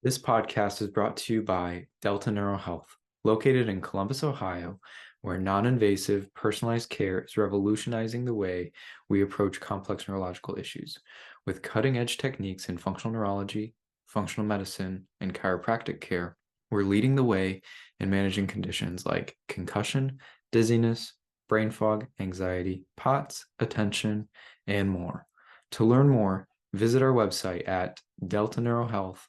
This podcast is brought to you by Delta Neural Health, located in Columbus, Ohio, where non-invasive, personalized care is revolutionizing the way we approach complex neurological issues. With cutting-edge techniques in functional neurology, functional medicine, and chiropractic care, we're leading the way in managing conditions like concussion, dizziness, brain fog, anxiety, POTS, attention, and more. To learn more, visit our website at deltaneuralhealth.com.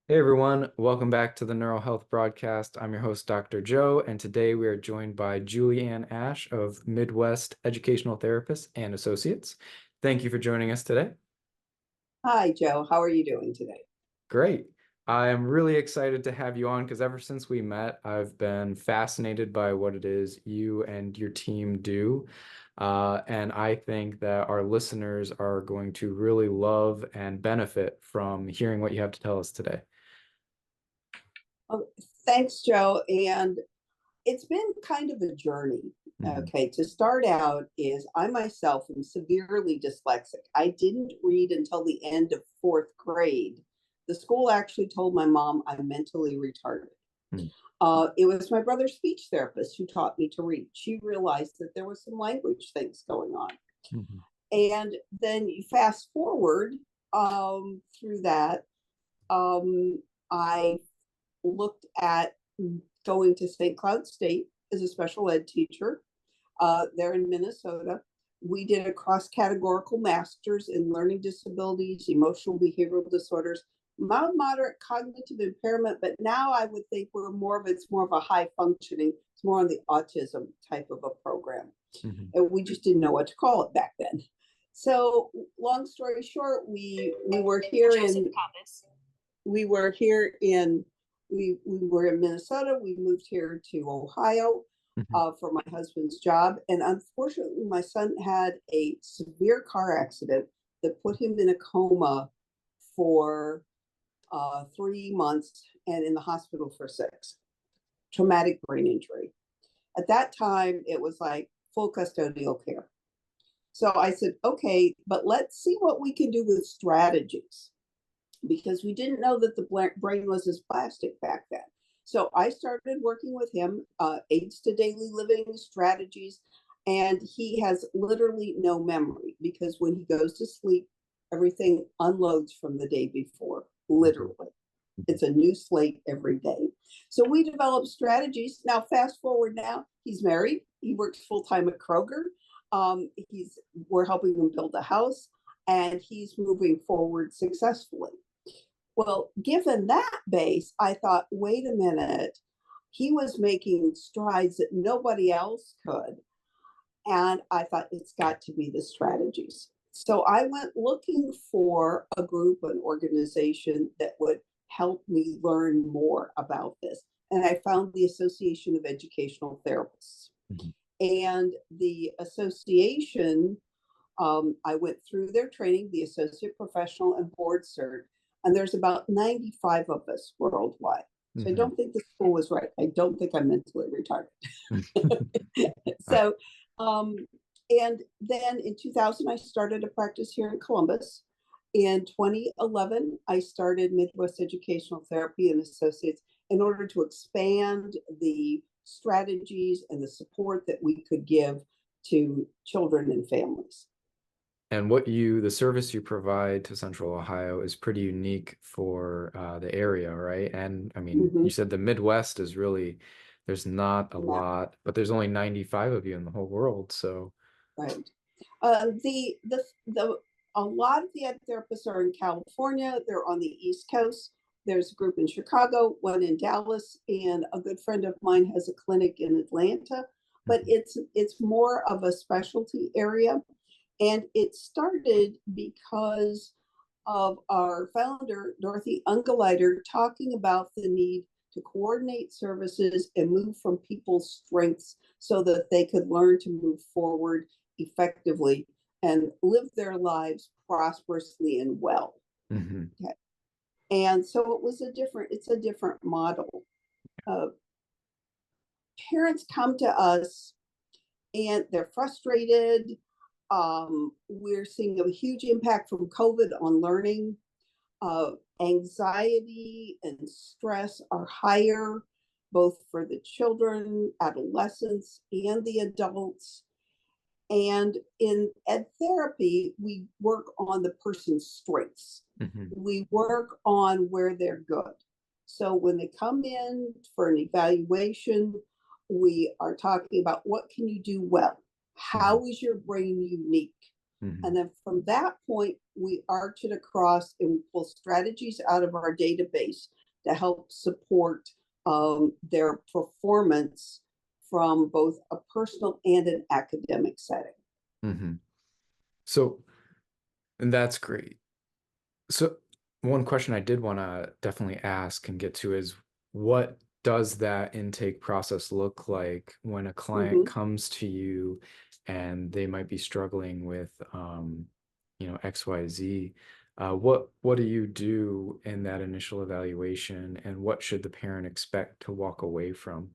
Hey everyone, welcome back to the Neural Health Broadcast. I'm your host, Dr. Joe, and today we are joined by Julieann Ash of Midwest Educational Therapists and Associates. Thank you for joining us today. Hi, Joe. How are you doing today? Great. I am really excited to have you on because ever since we met, I've been fascinated by what it is you and your team do. And I think that our listeners are going to really love and benefit from hearing what you have to tell us today. Oh, thanks, Joe. And it's been kind of a journey. Okay, to start out is I myself am severely dyslexic. I didn't read until the end of fourth grade. The school actually told my mom I'm mentally retarded. It was my brother's speech therapist who taught me to read. She realized that there was some language things going on. And then you fast forward through that. I looked at going to St. Cloud State as a special ed teacher there in Minnesota. We did a cross-categorical master's in learning disabilities, emotional behavioral disorders, mild, moderate cognitive impairment, but now I would think it's more of a high functioning, it's more on the autism type of a program. And we just didn't know what to call it back then. So long story short, we were here in Minnesota. We moved here to Ohio for my husband's job. And unfortunately, my son had a severe car accident that put him in a coma for 3 months and in the hospital for 6. Traumatic brain injury. At that time, it was like full custodial care. So I said, okay, but let's see what we can do with strategies, because we didn't know that the brain was as plastic back then. So I started working with him, aids to daily living strategies, and he has literally no memory because when he goes to sleep, everything unloads from the day before, literally. It's a new slate every day. So we developed strategies. Now, fast forward now, he's married. He works full-time at Kroger. We're helping him build a house, and he's moving forward successfully. Well, given that base, I thought, wait a minute, he was making strides that nobody else could. And I thought, it's got to be the strategies. So I went looking for a group, an organization that would help me learn more about this. And I found the Association of Educational Therapists. And the association, I went through their training, the Associate Professional and Board Cert, and there's about 95 of us worldwide. So I don't think the school was right. I don't think I'm mentally retarded. So, and then in 2000, I started a practice here in Columbus. In 2011, I started Midwest Educational Therapy and Associates in order to expand the strategies and the support that we could give to children and families. And the service you provide to Central Ohio is pretty unique for the area, right? And I mean, you said the Midwest is really, there's not a lot, but there's only 95 of you in the whole world, so. Right. A lot of the ed therapists are in California. They're on the East Coast. There's a group in Chicago, one in Dallas, and a good friend of mine has a clinic in Atlanta. But it's more of a specialty area. And it started because of our founder, Dorothy Ungerleider, talking about the need to coordinate services and move from people's strengths so that they could learn to move forward effectively and live their lives prosperously and well. Mm-hmm. Okay. And so it's a different model. Parents come to us and they're frustrated. We're seeing a huge impact from COVID on learning. Anxiety and stress are higher, both for the children, adolescents, and the adults. And in ed therapy, we work on the person's strengths. Mm-hmm. We work on where they're good. So when they come in for an evaluation, we are talking about what can you do well? How is your brain unique? Mm-hmm. And then from that point, we arch it across and we pull strategies out of our database to help support their performance from both a personal and an academic setting. Mm-hmm. So, and that's great. So one question I did want to definitely ask and get to is, what does that intake process look like when a client comes to you and they might be struggling with, XYZ? What do you do in that initial evaluation, and what should the parent expect to walk away from?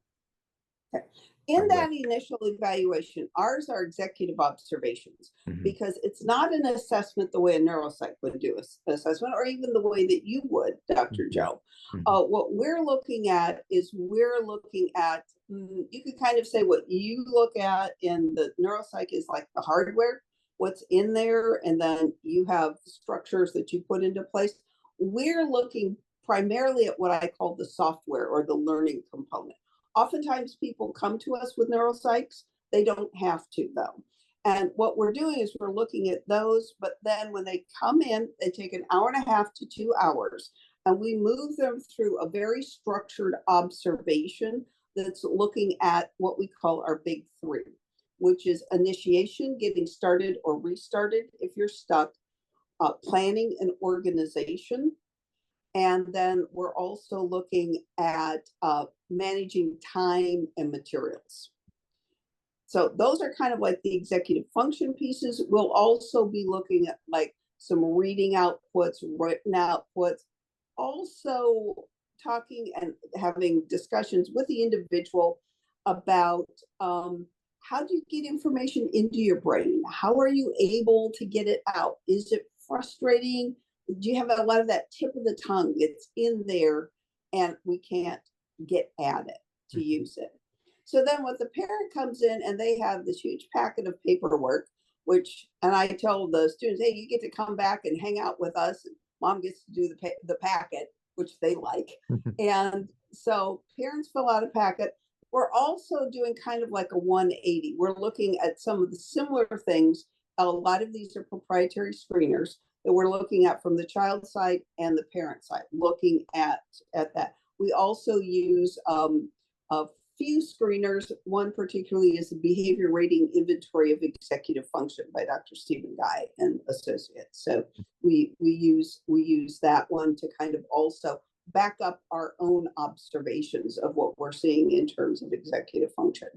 In that initial evaluation, ours are executive observations, because it's not an assessment the way a neuropsych would do an assessment, or even the way that you would, Dr. Joe. What we're looking at is you can kind of say what you look at in the neuropsych is like the hardware, what's in there, and then you have structures that you put into place. We're looking primarily at what I call the software or the learning component. Oftentimes people come to us with neuropsychs. They don't have to, though. And what we're doing is we're looking at those, but then when they come in, they take an hour and a half to 2 hours, and we move them through a very structured observation that's looking at what we call our big three, which is initiation, getting started or restarted if you're stuck, planning and organization. And then we're also looking at managing time and materials. So those are kind of like the executive function pieces. We'll also be looking at like some reading outputs, written outputs, also talking and having discussions with the individual about how do you get information into your brain? How are you able to get it out? Is it frustrating? Do you have a lot of that tip of the tongue? It's in there and we can't get at it to use it. So then when the parent comes in and they have this huge packet of paperwork, and I tell the students, hey, you get to come back and hang out with us. And mom gets to do the packet, which they like. And so parents fill out a packet. We're also doing kind of like a 180. We're looking at some of the similar things. A lot of these are proprietary screeners that we're looking at from the child side and the parent side, looking at that. We also use a few screeners. One particularly is the Behavior Rating Inventory of Executive Function by Dr. Stephen Guy and Associates. So we use that one to kind of also back up our own observations of what we're seeing in terms of executive function.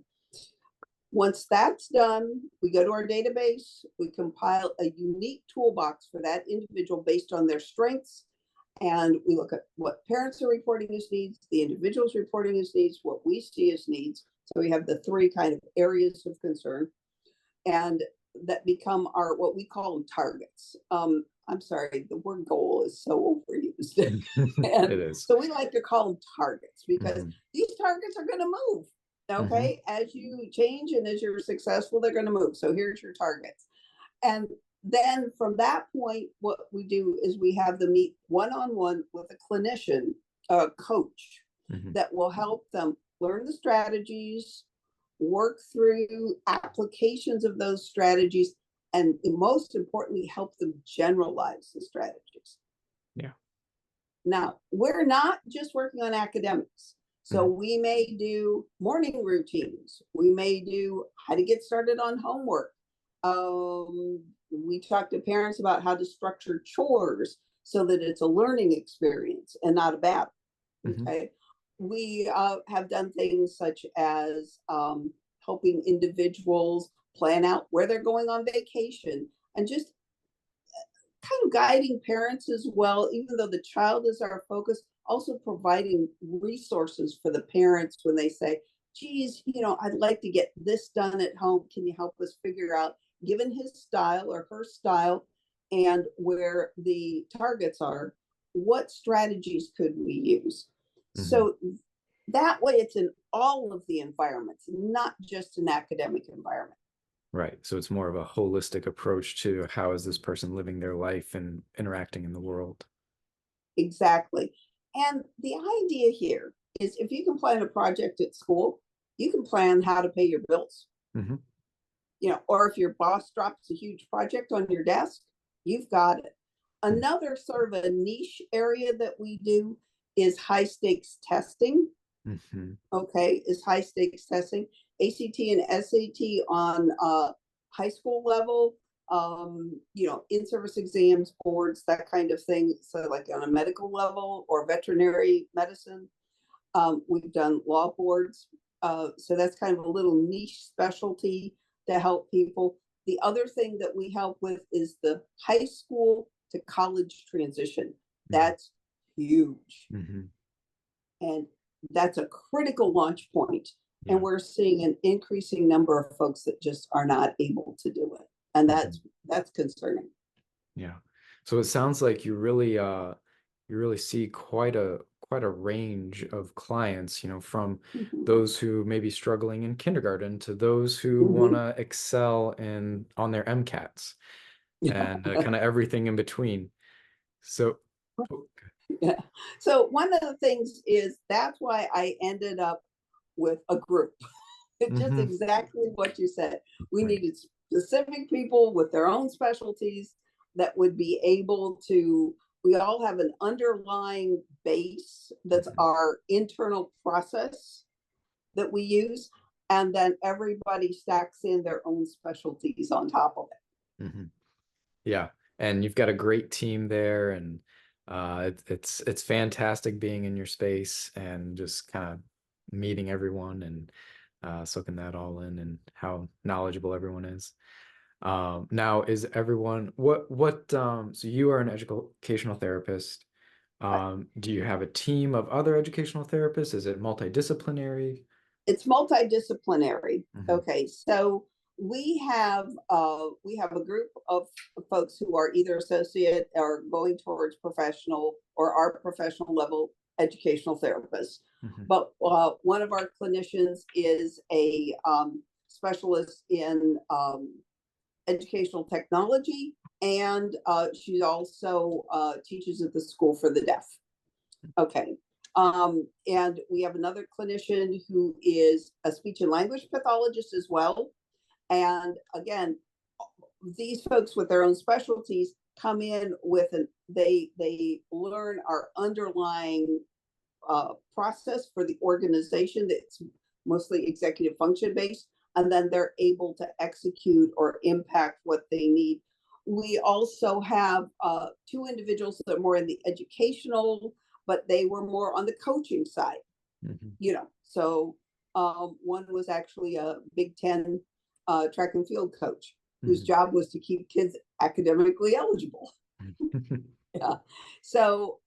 Once that's done, we go to our database, we compile a unique toolbox for that individual based on their strengths, and we look at what parents are reporting as needs, the individual's reporting as needs, what we see as needs. So we have the three kind of areas of concern, and that become our, what we call them, targets. I'm sorry, the word goal is so overused. It is. So we like to call them targets because these targets are going to move. Okay, as you change and as you're successful, they're going to move. So here's your targets. And then from that point, what we do is we have them meet one-on-one with a clinician, a coach, that will help them learn the strategies, work through applications of those strategies, and most importantly, help them generalize the strategies. Yeah. Now, we're not just working on academics. So we may do morning routines. We may do how to get started on homework, we talk to parents about how to structure chores so that it's a learning experience and not a battle. Okay. We have done things such as helping individuals plan out where they're going on vacation, and just kind of guiding parents as well, even though the child is our focus, also providing resources for the parents when they say, geez, I'd like to get this done at home. Can you help us figure out, given his style or her style and where the targets are, what strategies could we use? So that way it's in all of the environments, not just an academic environment. Right. So it's more of a holistic approach to how is this person living their life and interacting in the world. Exactly. And the idea here is, if you can plan a project at school, you can plan how to pay your bills. Or if your boss drops a huge project on your desk, you've got it. Another sort of a niche area that we do is high stakes testing. Okay, is high stakes testing, ACT and SAT on high school level, in-service exams, boards, that kind of thing. So like on a medical level or veterinary medicine, we've done law boards. So that's kind of a little niche specialty to help people. The other thing that we help with is the high school to college transition. That's huge. And that's a critical launch point. And we're seeing an increasing number of folks that just are not able to do it. And that's concerning. Yeah. So it sounds like you really see quite a range of clients, from those who may be struggling in kindergarten to those who want to excel on their MCATs, and kind of everything in between. So yeah. So one of the things is, that's why I ended up with a group. It's just exactly what you said. We needed specific people with their own specialties that would be able to, we all have an underlying base that's our internal process that we use, and then everybody stacks in their own specialties on top of it. Yeah, and you've got a great team there, and it's fantastic being in your space and just kind of meeting everyone and soaking that all in, and how knowledgeable everyone is. Now, is everyone so you are an educational therapist. Do you have a team of other educational therapists? Is it multidisciplinary? It's multidisciplinary. Okay, so we have a group of folks who are either associate or going towards professional or are professional level educational therapists. But one of our clinicians is a specialist in educational technology, and she also teaches at the School for the Deaf. Okay. And we have another clinician who is a speech and language pathologist as well. And again, these folks with their own specialties come in with they learn our underlying process for the organization that's mostly executive function based, and then they're able to execute or impact what they need. We also have two individuals that are more in the educational, but they were more on the coaching side. So one was actually a Big Ten track and field coach whose job was to keep kids academically eligible. Yeah. So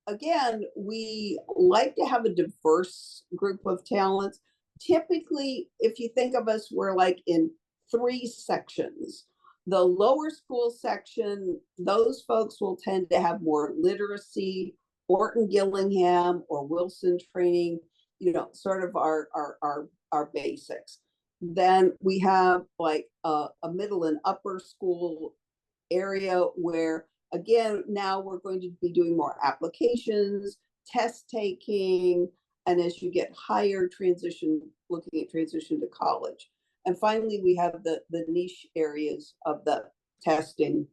again, we like to have a diverse group of talents. Typically, if you think of us, we're like in 3 sections. The lower school section, those folks will tend to have more literacy, Orton Gillingham or Wilson training, sort of our basics. Then we have like a middle and upper school area where, again, now we're going to be doing more applications, test taking, and as you get higher, looking at transition to college. And finally, we have the niche areas of the testing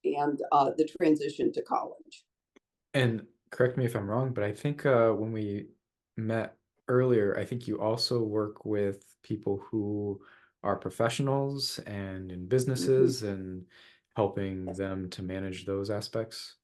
and the transition to college. And correct me if I'm wrong, but I think when we met earlier, I think you also work with people who our professionals and in Mhm. businesses and helping them to manage those aspects?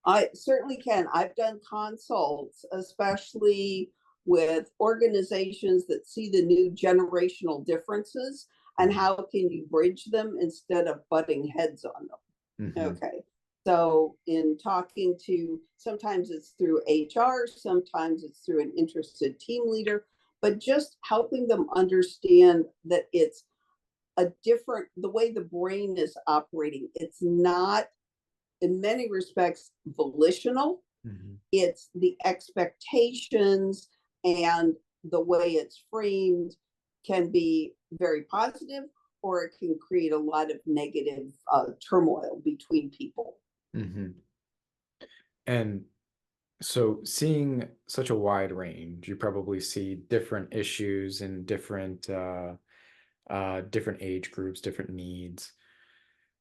I certainly can. I've done consults, especially with organizations that see the new generational differences and Mhm. how can you bridge them instead of butting heads on them. Mhm. Okay. So, in talking to, sometimes it's through HR, sometimes it's through an interested team leader, but just helping them understand that it's a different, the way the brain is operating, it's not in many respects volitional. Mhm. It's the expectations and the way it's framed can be very positive, or it can create a lot of negative turmoil between people. Mhm. And so seeing such a wide range, you probably see different issues in different age groups, different needs.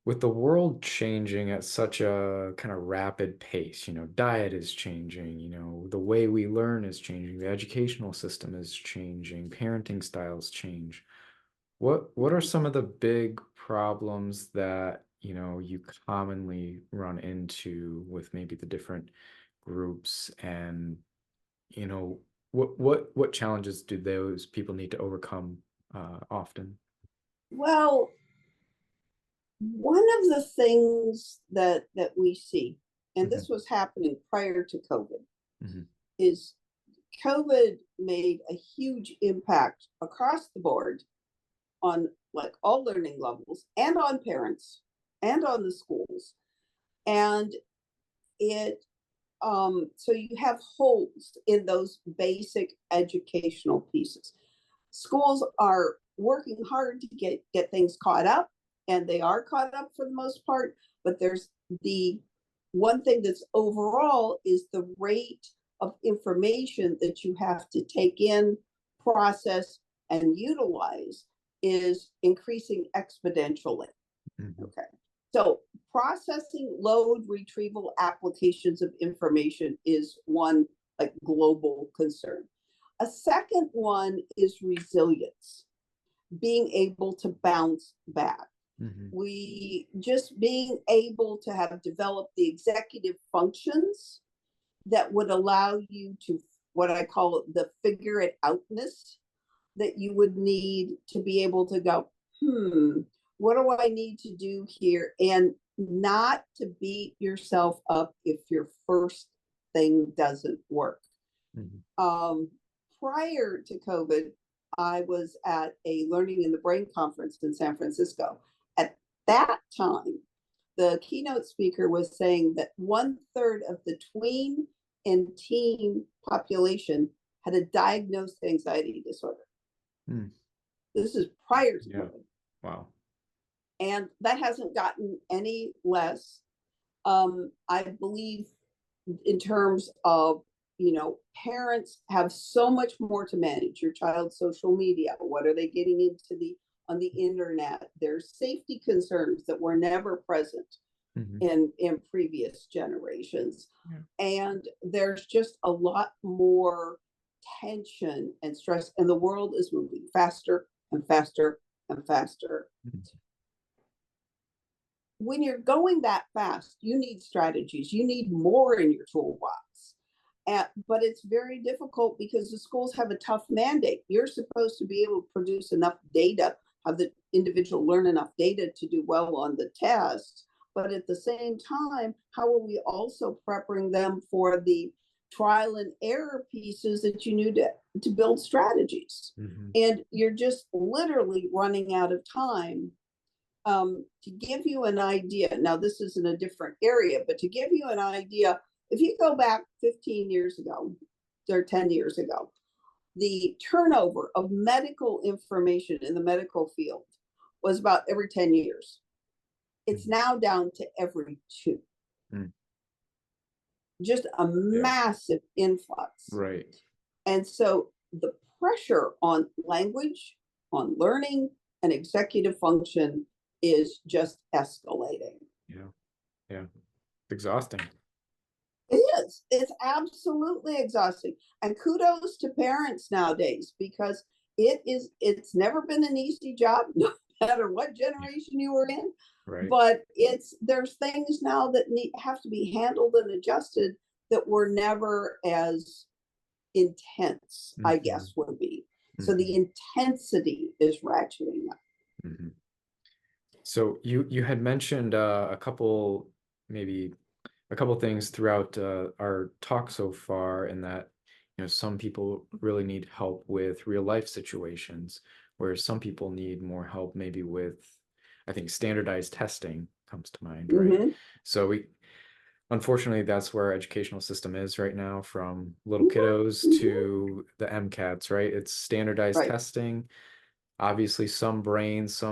With the world changing at such a kind of rapid pace, diet is changing, the way we learn is changing, the educational system is changing, parenting styles change. What are some of the big problems that, you commonly run into with maybe the different groups and, what challenges do those people need to overcome often? Well, one of the things that we see, and Hmm. this was happening prior to COVID, Hmm. is COVID made a huge impact across the board on like all learning levels and on parents and on the schools. And it so you have holes in those basic educational pieces. Schools are working hard to get things caught up, and they are caught up for the most part, but there's the one thing that's overall is the rate of information that you have to take in, process, and utilize is increasing exponentially. Hmm. Okay. So processing load retrieval applications of information is one like global concern. A second one is resilience, being able to bounce back. Hmm. We just being able to have developed the executive functions that would allow you to, what I call the figure it outness, that you would need to be able to go, what do I need to do here? And not to beat yourself up if your first thing doesn't work. Hmm. Um, Prior to COVID, I was at a Learning in the Brain conference in San Francisco. At that time, the keynote speaker was saying that 1/3 of the tween and teen population had a diagnosed anxiety disorder. Mm. This is prior to Yeah. COVID. Wow. And that hasn't gotten any less. I believe in terms of, parents have so much more to manage your child's social media. What are they getting into the on the internet? There's safety concerns that were never present Hmm. in previous generations. Yeah. And there's just a lot more tension and stress, and the world is moving faster and faster and faster. Mhm. When you're going that fast, you need strategies, you need more in your toolbox. But it's very difficult because the schools have a tough mandate. You're supposed to be able to produce enough data, have the individual learn enough data to do well on the tests. But at the same time, how are we also preparing them for the trial and error pieces that you need to build strategies? Mhm. And you're just literally running out of time. To give you an idea, now this is in a different area, but to give you an idea, if you go back 15 years ago or 10 years ago, the turnover of medical information in the medical field was about every 10 years. It's Mhm. now down to every two, Mm. just a Yeah. massive influx. Right. And so the pressure on language, on learning, and executive function is just escalating. Yeah. Yeah. Exhausting. It is. It's absolutely exhausting. And kudos to parents nowadays because it's never been an easy job, no matter what generation you were in. Right. But there's things now that have to be handled and adjusted that were never as intense, I guess would be. So the intensity is ratcheting up. So you had mentioned maybe a couple things throughout our talk so far, in that some people really need help with real life situations, whereas some people need more help maybe with, I think, standardized testing comes to mind, right? So unfortunately, that's where our educational system is right now, from little kiddos to the MCATs, right? It's standardized testing. Obviously, some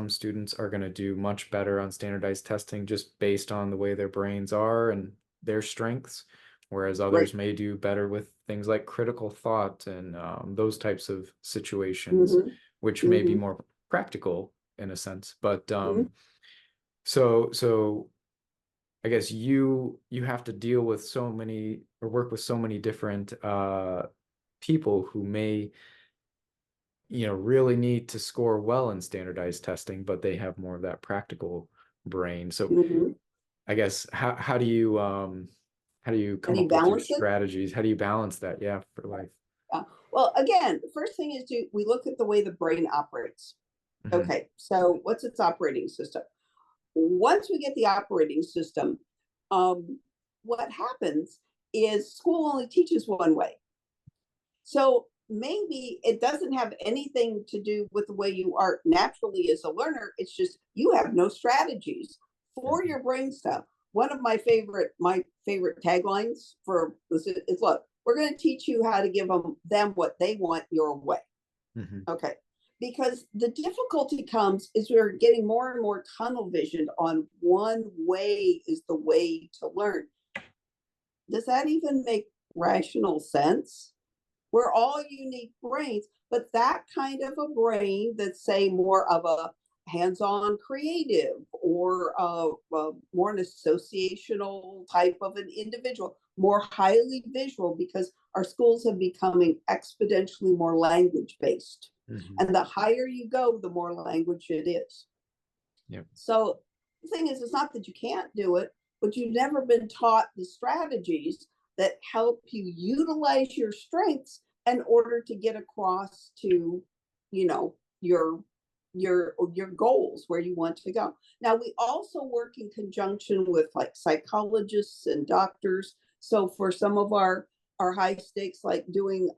students are going to do much better on standardized testing just based on the way their brains are and their strengths, whereas others may do better with things like critical thought and those types of situations, which may be more practical in a sense. But so I guess you have to deal with so many, or work with so many different people who may really need to score well in standardized testing, but they have more of that practical brain. So I guess how do you come up with your strategies? How do you balance that? Yeah, for life. Well, again, the first thing is we look at the way the brain operates. Okay, so what's its operating system? Once we get the operating system, what happens is school only teaches one way. So maybe it doesn't have anything to do with the way you are naturally as a learner. It's just you have no strategies for your brain stuff. One of my favorite taglines for this is, look, we're going to teach you how to give them what they want your way. Okay. Because the difficulty comes is we're getting more and more tunnel visioned on one way is the way to learn. Does that even make rational sense? We're all unique brains, but that kind of a brain that's, say, more of a hands-on creative or more an associational type of an individual, more highly visual, because our schools have becoming exponentially more language-based. And the higher you go, the more language it is. So the thing is, it's not that you can't do it, but you've never been taught the strategies that help you utilize your strengths in order to get across to, your goals, where you want to go. Now, we also work in conjunction with like psychologists and doctors. So for some of our high stakes, like doing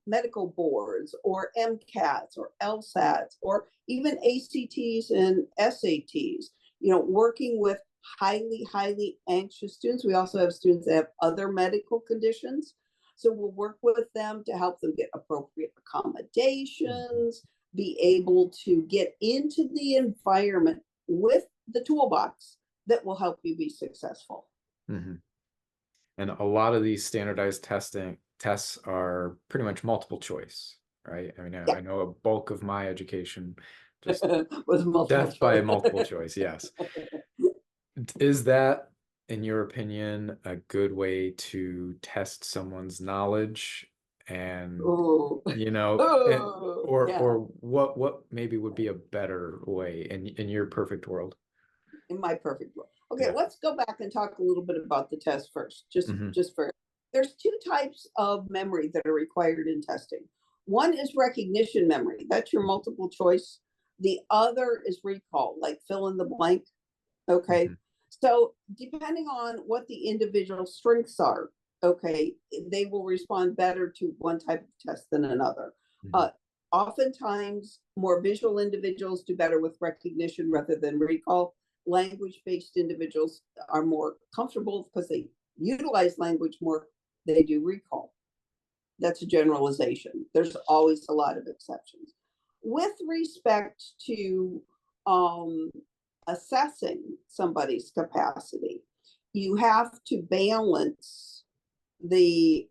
medical boards or MCATs or LSATs or even ACTs and SATs, working with highly anxious students. We also have students that have other medical conditions. So we'll work with them to help them get appropriate accommodations, be able to get into the environment with the toolbox that will help you be successful. And a lot of these standardized tests are pretty much multiple choice, right? I mean, I know a bulk of my education just was death by multiple choice. Yes. Is that, in your opinion, a good way to test someone's knowledge? And or what maybe would be a better way in your perfect world? In my perfect world. Okay, let's go back and talk a little bit about the test first. There's two types of memory that are required in testing. One is recognition memory. That's your multiple choice. The other is recall, like fill in the blank. Okay. So depending on what the individual strengths are, okay, they will respond better to one type of test than another. Oftentimes, more visual individuals do better with recognition rather than recall. Language-based individuals are more comfortable because they utilize language more. They do recall. That's a generalization. There's always a lot of exceptions. With respect to assessing somebody's capacity, you have to balance the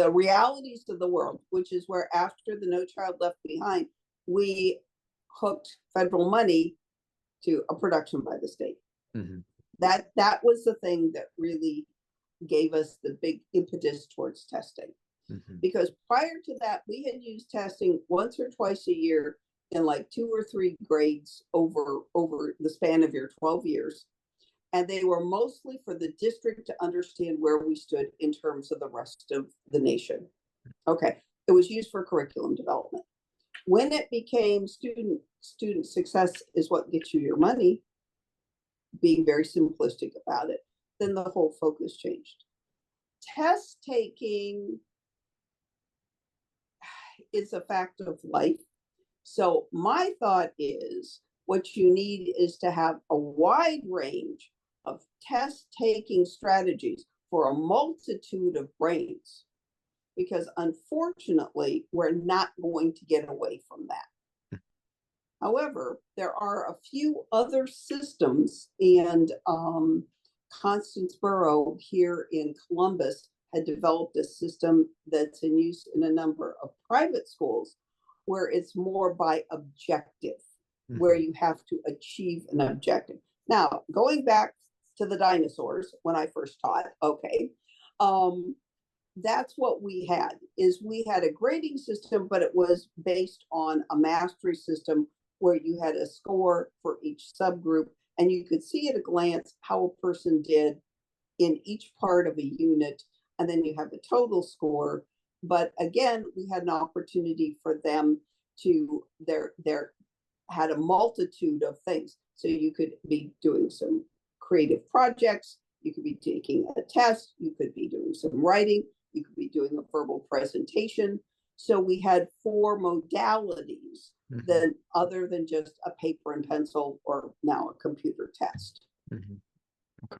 realities of the world, which is where after the No Child Left Behind, we hooked federal money to a production by the state. That was the thing that really gave us the big impetus towards testing. Mhm. Because prior to that, we had used testing once or twice a year in like 2 or 3 grades over the span of your 12 years. And they were mostly for the district to understand where we stood in terms of the rest of the nation. Okay, it was used for curriculum development. When it became student success is what gets you your money, being very simplistic about it, then the whole focus changed. Test taking is a fact of life. So my thought is what you need is to have a wide range of test taking strategies for a multitude of brains, because unfortunately, we're not going to get away from that. However, there are a few other systems, and Constance Burrow here in Columbus had developed a system that's in use in a number of private schools where it's more by objective, where you have to achieve an objective. Now, going back to the dinosaurs when I first taught, okay, that's what we had, is we had a grading system, but it was based on a mastery system where you had a score for each subgroup, and you could see at a glance how a person did in each part of a unit, and then you have a total score. But again, we had an opportunity for them to their had a multitude of things. So you could be doing some creative projects, you could be taking a test, you could be doing some writing, you could be doing a verbal presentation. So we had 4 modalities that other than just a paper and pencil or now a computer test. Okay.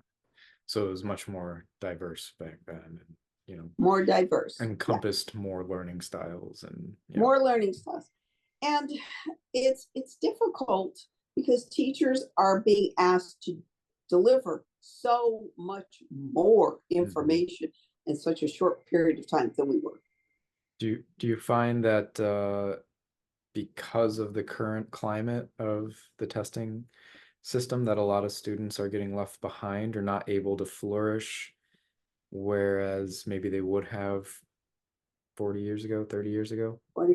So it was much more diverse back then, and more diverse, encompassed more learning styles and more learning styles. And it's difficult because teachers are being asked to deliver so much more information in such a short period of time than we were. Do you find that because of the current climate of the testing system that a lot of students are getting left behind or not able to flourish, whereas maybe they would have 40 years ago, 30 years ago? 40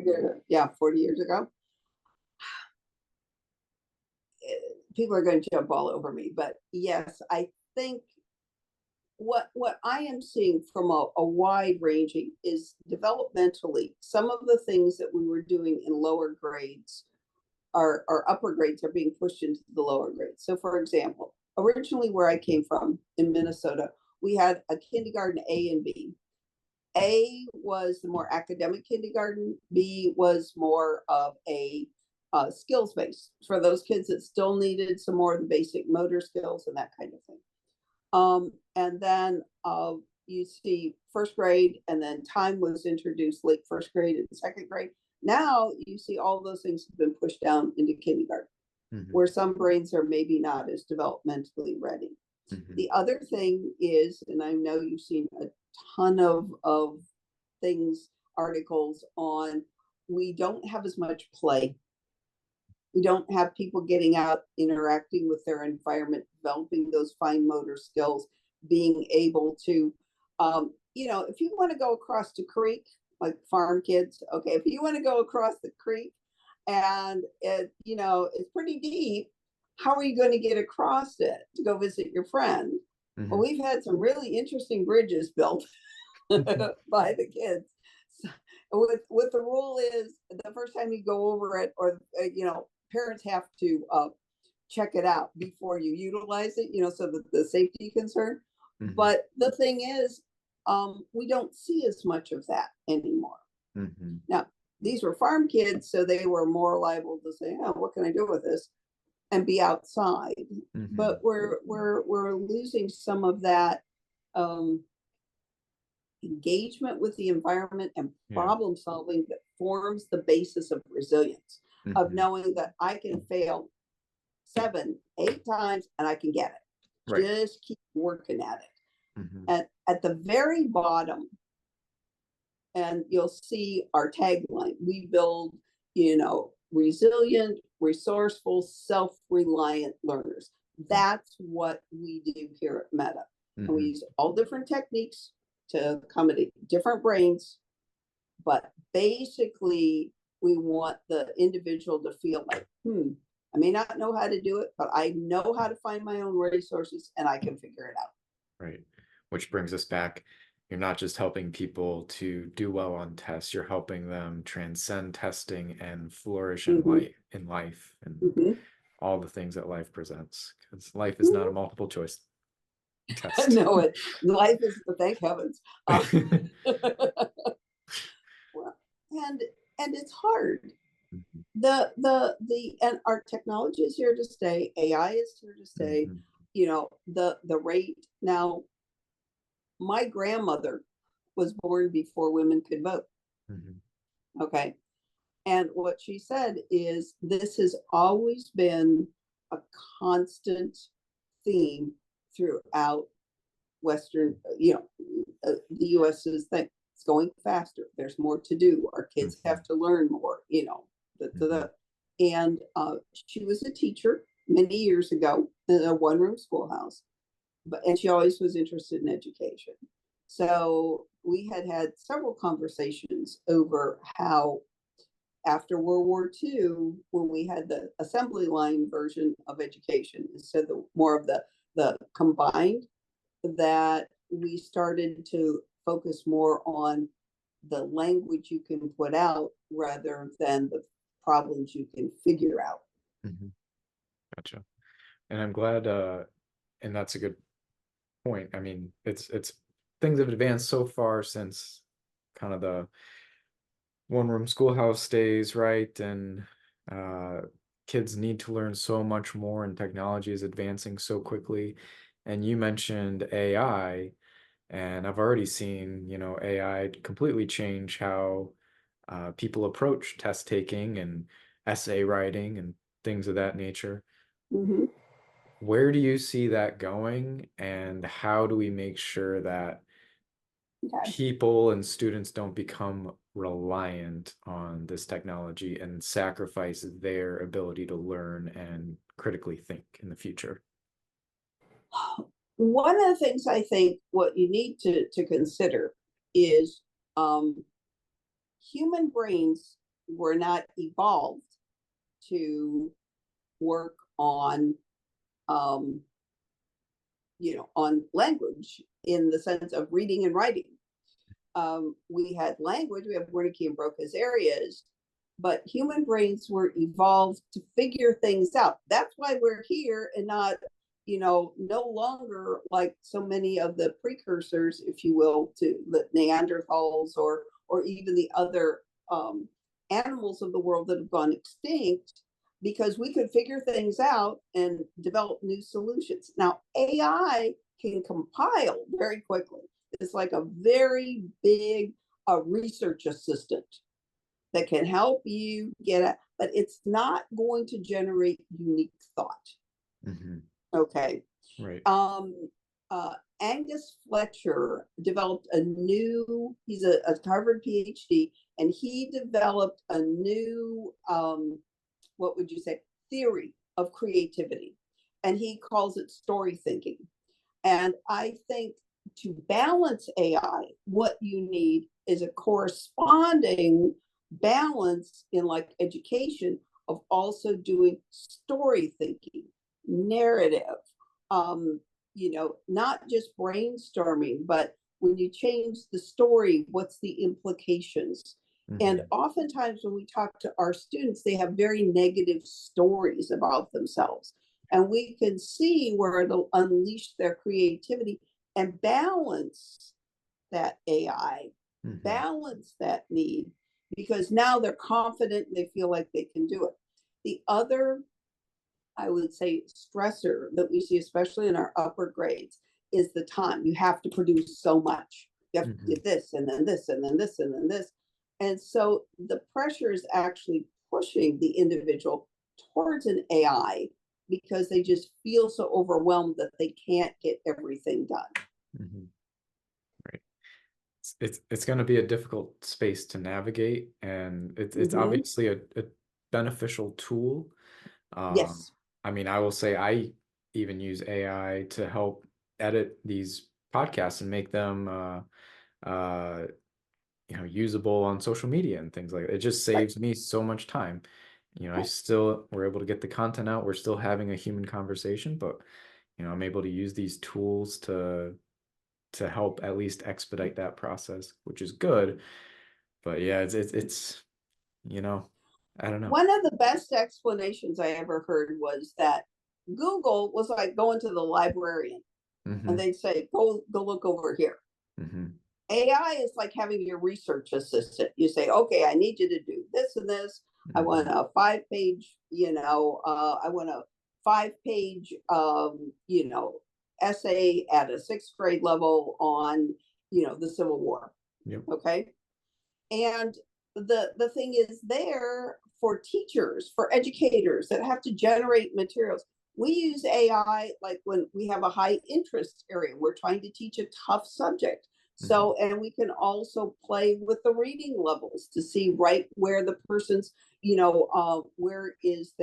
years ago. People are going to jump all over me, but yes, I think what I am seeing from a wide ranging is developmentally, some of the things that we were doing in lower grades or upper grades are being pushed into the lower grades. So for example, originally where I came from in Minnesota, we had a kindergarten A and B. A was the more academic kindergarten, B was more of a skills base for those kids that still needed some more of the basic motor skills and that kind of thing. And then you see first grade, and then time was introduced late first grade and second grade. Now you see all those things have been pushed down into kindergarten, where some brains are maybe not as developmentally ready. The other thing is, and I know you've seen a ton of things, articles on, we don't have as much play. We don't have people getting out, interacting with their environment, developing those fine motor skills, being able to, if you want to go across the creek, like farm kids, okay, if you want to go across the creek and it's pretty deep, how are you going to get across it to go visit your friend? Well, we've had some really interesting bridges built by the kids. So, with the rule is the first time you go over it, or parents have to check it out before you utilize it, so that the safety concern. But the thing is, we don't see as much of that anymore. Now, these were farm kids, so they were more liable to say, "Oh, what can I do with this?" and be outside. But we're losing some of that engagement with the environment and problem solving that forms the basis of resilience, of knowing that I can fail 7, 8 times and I can get it. Just keep working at it. At the very bottom, and you'll see our tagline, we build, resilient, resourceful, self-reliant learners. That's what we do here at Meta. And we use all different techniques to accommodate different brains But basically, we want the individual to feel like, I may not know how to do it, but I know how to find my own resources and I can figure it out. Right. Which brings us back. You're not just helping people to do well on tests, you're helping them transcend testing and flourish in Mm-hmm. life and Mm-hmm. all the things that life presents. Because life is not a Mm-hmm. multiple choice test. No, life is, thank heavens. Well, and it's hard. Mhm, And our technology is here to stay. AI is here to stay. mhm, The rate now. My grandmother was born before women could vote. mhm, Okay, and what she said is this has always been a constant theme throughout Western, the US's thing. It's going faster. There's more to do. Our kids mhm, have to learn more, mhm, and she was a teacher many years ago in a one-room schoolhouse, and she always was interested in education. So we had several conversations over how after World War II, when we had the assembly line version of education instead of more of the combined, that we started to focus more on the language you can put out rather than the problems you can figure out. mhm. Gotcha. And I'm glad, and that's a good point. I mean, it's things have advanced so far since kind of the one room schoolhouse days, right? And uh, kids need to learn so much more, and technology is advancing so quickly. And you mentioned AI, and I've already seen, AI completely change how people approach test taking and essay writing and things of that nature. Mm-hmm. Where do you see that going, and how do we make sure that Okay. people and students don't become reliant on this technology and sacrifice their ability to learn and critically think in the future? One of the things I think what you need to consider is human brains were not evolved to work um, on language in the sense of reading and writing. We had language, we have Wernicke and Broca's areas, but human brains were evolved to figure things out. That's why we're here and not, no longer like so many of the precursors, if you will, to the Neanderthals or even the other animals of the world that have gone extinct, because we could figure things out and develop new solutions. Now, AI can compile very quickly. It's like a very big research assistant that can help you get it, but it's not going to generate unique thought. Mhm. Okay. Right. Um, Angus Fletcher developed he's a Harvard PhD, and he developed a new, what would you say, theory of creativity. And he calls it story thinking. And I think to balance AI, what you need is a corresponding balance in like education of also doing story thinking, narrative, not just brainstorming, but when you change the story, what's the implications? And Mhm. oftentimes when we talk to our students, they have very negative stories about themselves. And we can see where it'll unleash their creativity and balance that AI, Mhm. balance that need, because now they're confident and they feel like they can do it. The other, I would say, stressor that we see, especially in our upper grades, is the time. You have to produce so much. You have to Mhm. get this and then this and then this and then this. And so the pressure is actually pushing the individual towards an AI because they just feel so overwhelmed that they can't get everything done. Mhm. Right. It's going to be a difficult space to navigate, and it's Mm-hmm. obviously a beneficial tool. Um, Yes. I mean, I will say I even use AI to help edit these podcasts and make them uh, usable on social media and things like that. It just Right. saves me so much time. I Right. still we're able to get the content out. We're still having a human conversation, but I'm able to use these tools to help at least expedite that process, which is good. But yeah, it's I don't know. One of the best explanations I ever heard was that Google was like going to the librarian and Mm-hmm. they'd say, go look over here. Mm-hmm. AI is like having your research assistant. You say, okay, I need you to do this and this. I want Mm-hmm. a 5 page, I want a 5 page, essay at a sixth grade level on, the Civil War. Yep. Okay. And the thing is there for teachers, for educators that have to generate materials. We use AI like when we have a high interest area. We're trying to teach a tough subject. Mm-hmm. So, and we can also play with the reading levels to see right where the person's, where is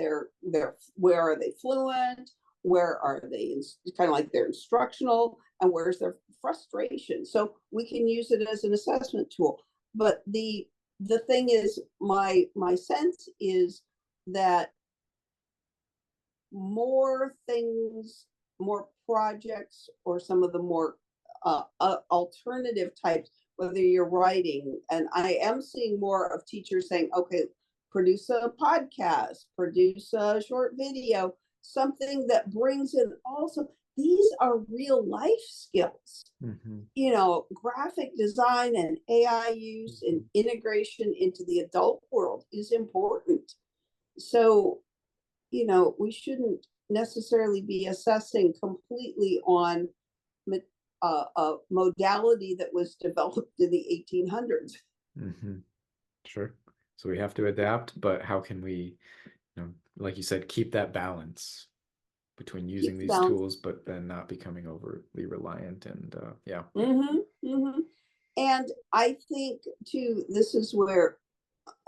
where are they fluent? Where are they kind of like their instructional, and where's their frustration? So we can use it as an assessment tool. But the thing is, my sense is that more things, more projects, or some of the more alternative types, whether you're writing, and I am seeing more of teachers saying, okay, produce a podcast, produce a short video, something that brings in also, these are real life skills. Mm-hmm. Graphic design and AI use and integration into the adult world is important. So, we shouldn't necessarily be assessing completely on a modality that was developed in the 1800s. Mm-hmm. Sure. So we have to adapt, but how can we, like you said, keep that balance between using Keep the these balance. tools, but then not becoming overly reliant and yeah. Mm-hmm, mm-hmm. And I think, too, this is where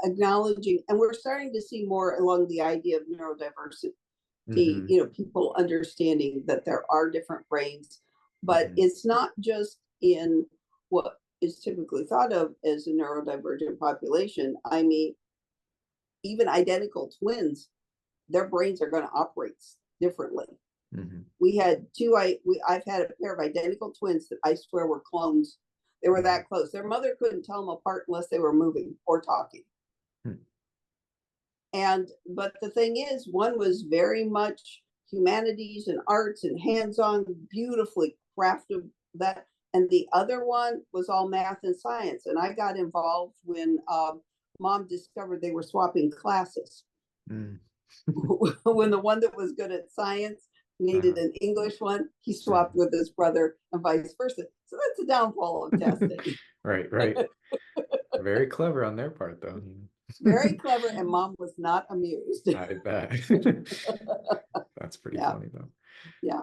acknowledging, and we're starting to see more along the idea of neurodiversity, Mm-hmm. people understanding that there are different brains, but Mm-hmm. it's not just in what is typically thought of as a neurodivergent population. I mean, even identical twins, their brains are going to operate differently. Mm-hmm. We had I've had a pair of identical twins that I swear were clones. They were Mm-hmm. that close. Their mother couldn't tell them apart unless they were moving or talking. Hmm. But the thing is, one was very much humanities and arts and hands-on, beautifully crafted that, and the other one was all math and science. And I got involved when mom discovered they were swapping classes. Mm. When the one that was good at science needed Uh-huh. an English one, he swapped Mhm. with his brother and vice versa. So that's a downfall of testing. Right, right. Very clever on their part, though. Very clever, and mom was not amused. I bet. That's pretty Yeah, funny, though. yeah.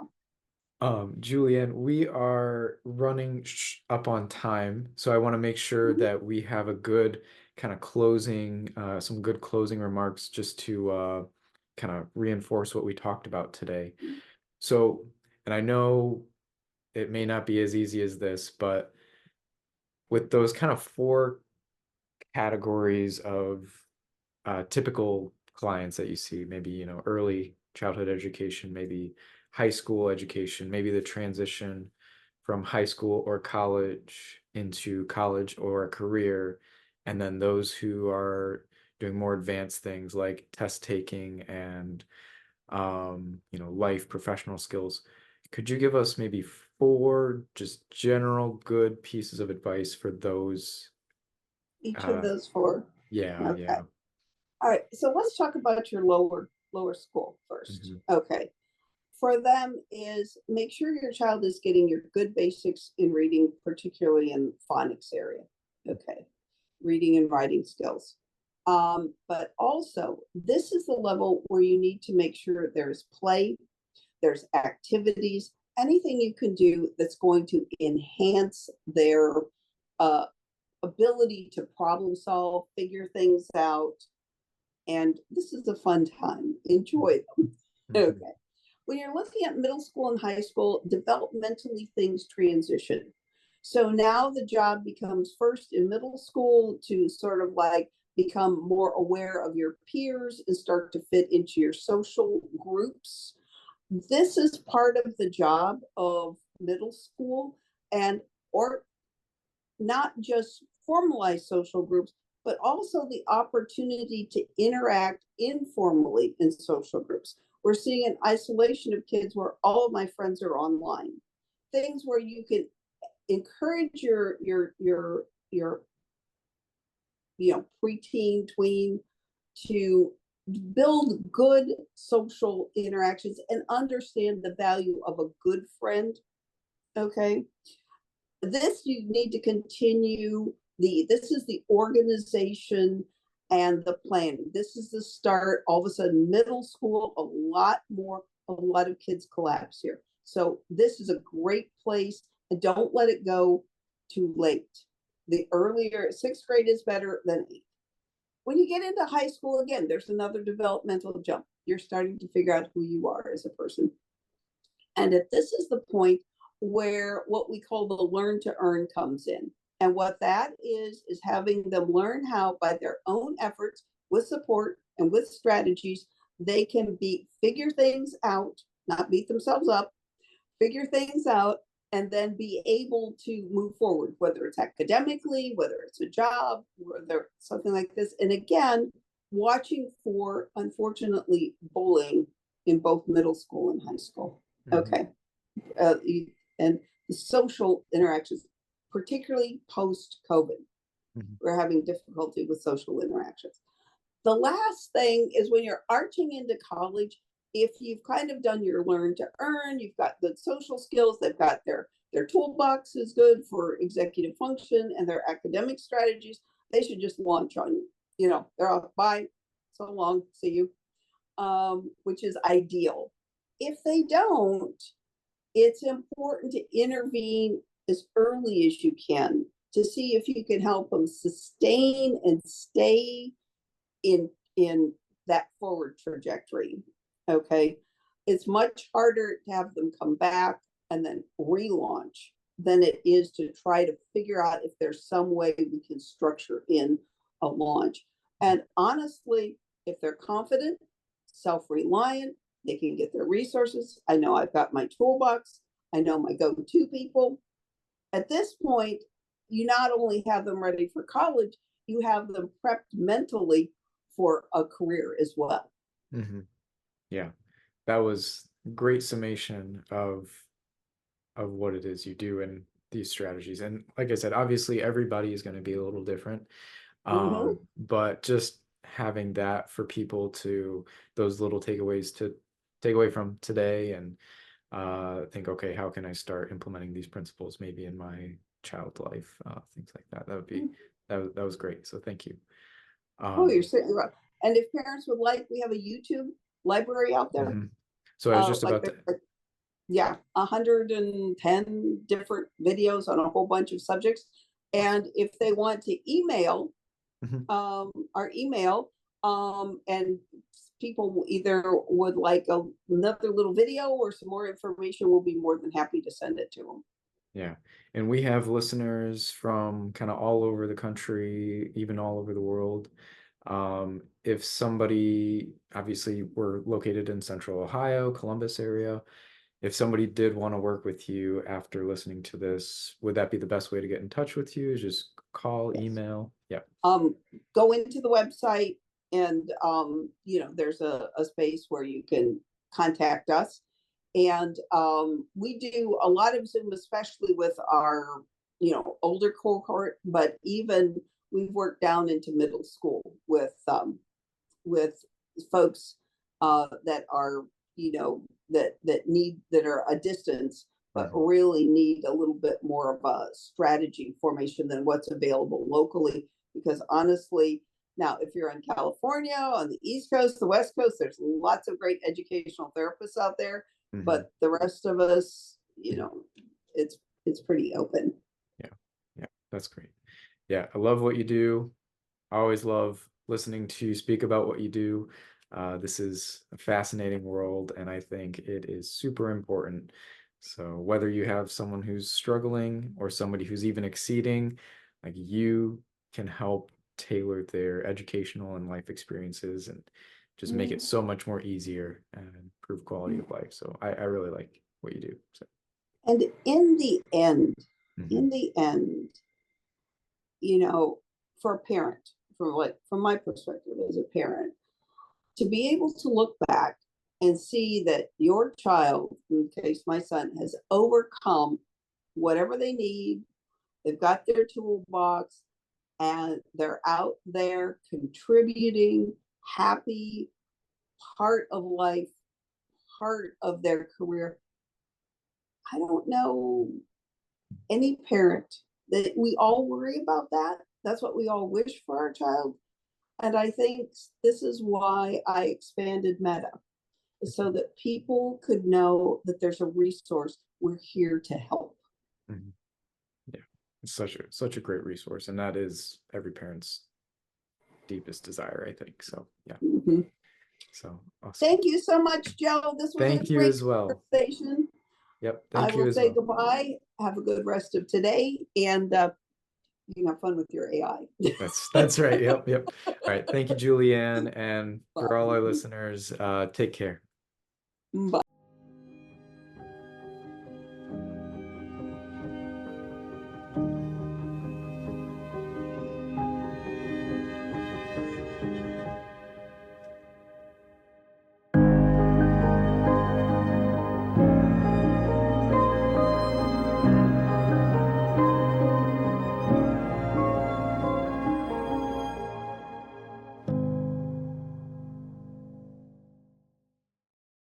Juliann, we are running up on time, so I want to make sure Mhm. that we have a good kind of closing, some good closing remarks just to kind of reinforce what we talked about today. So, and I know it may not be as easy as this, but with those kind of four categories of typical clients that you see, maybe, early childhood education, maybe high school education, maybe the transition from high school or college into college or a career, and then those who are doing more advanced things like test taking and life professional skills. Could you give us maybe four just general good pieces of advice for those? Each of Uh, those four. yeah, Okay. yeah. All right. So let's talk about your lower school first. Hmm. Okay. For them is make sure your child is getting your good basics in reading, particularly in phonics area. Okay. Reading and writing skills. But also, this is the level where you need to make sure there's play, there's activities, anything you can do that's going to enhance their uh, ability to problem solve, figure things out. And this is a fun time. Enjoy them. Hmm. Okay. When you're looking at middle school and high school, developmentally things transition. So now the job becomes first in middle school to sort of like become more aware of your peers and start to fit into your social groups. This is part of the job of middle school, and or not just formalized social groups, but also the opportunity to interact informally in social groups. We're seeing an isolation of kids where all of my friends are online. Things where you can encourage your preteen, tween to build good social interactions and understand the value of a good friend. Okay, this you need to continue. This is the organization and the planning. This is the start. All of a sudden middle school, a lot of kids collapse here, so this is a great place, and don't let it go too late. The earlier, sixth grade is better than eighth. When you get into high school, again, there's another developmental jump. You're starting to figure out who you are as a person, and if this is the point where what we call the learn to earn comes in. And what that is having them learn how, by their own efforts, with support and with strategies, they can figure things out, not beat themselves up, figure things out, and then be able to move forward, whether it's academically, whether it's a job, whether something like this. And again, watching for, unfortunately, bullying in both middle school and high school. Okay. And the social interactions, particularly post-COVID, we're having difficulty with social interactions. The last thing is when you're arching into college, if you've kind of done your learn to earn, you've got good social skills, they've got their toolbox is good for executive function and their academic strategies, they should just launch on you. They're off, bye, so long, see you, which is ideal. If they don't, it's important to intervene as early as you can to see if you can help them sustain and stay in that forward trajectory. Okay, it's much harder to have them come back and then relaunch than it is to try to figure out if there's some way we can structure in a launch. And honestly, if they're confident, self-reliant, they can get their resources. I know I've got my toolbox. I know my go-to people. At this point, you not only have them ready for college, you have them prepped mentally for a career as well. Yeah, that was great summation of what it is you do and these strategies. And like I said, obviously everybody is going to be a little different. But just having that for people to, those little takeaways to take away from today and think, okay, how can I start implementing these principles maybe in my child's life, things like that. That would be, that was great. So thank you. You're certainly right. And if parents would like, we have a YouTube library out there. So I was just about to, 110 different videos on a whole bunch of subjects. And if they want to email our email, and people either would like another little video or some more information, we'll be more than happy to send it to them. Yeah. And we have listeners from kind of all over the country, even all over the world. If somebody, obviously we're located in Central Ohio, Columbus area. If somebody did want to work with you after listening to this, would that be the best way to get in touch with you? Is just call, email? Yeah. Go into the website and, there's a space where you can contact us. And we do a lot of Zoom, especially with our, older cohort, but even we've worked down into middle school with folks that are, that are a distance, but really need a little bit more of a strategy formation than what's available locally. Because honestly, now, if you're in California, on the East Coast, the West Coast, there's lots of great educational therapists out there. But the rest of us, it's pretty open. Yeah, that's great. Yeah, I love what you do. I always love listening to you speak about what you do. This is a fascinating world, and I think it is super important So whether you have someone who's struggling or somebody who's even exceeding, like you can help tailor their educational and life experiences and just make it so much more easier and improve quality of life. So I really like what you do. So And in the end, mhm. in the end, you know, for a parent, from my perspective as a parent, to be able to look back and see that your child, in case my son, has overcome whatever they need, they've got their toolbox, and they're out there contributing, happy, part of life, part of their career. I don't know any parent that we all worry about that. That's what we all wish for our child. And I think this is why I expanded Meta, so that people could know that there's a resource. We're here to help. Mhm. Yeah, it's such a great resource, and that is every parent's deepest desire, I think. So yeah, Mhm. so awesome. Thank you so much, Joe. This was a Thank you great as well. conversation. Yep, I thank you will as say well. goodbye. Have a good rest of today, and you can have fun with your AI. That's right. Yep, yep. All right. Thank you, Julianne. And for all our Bye. listeners, take care. Bye.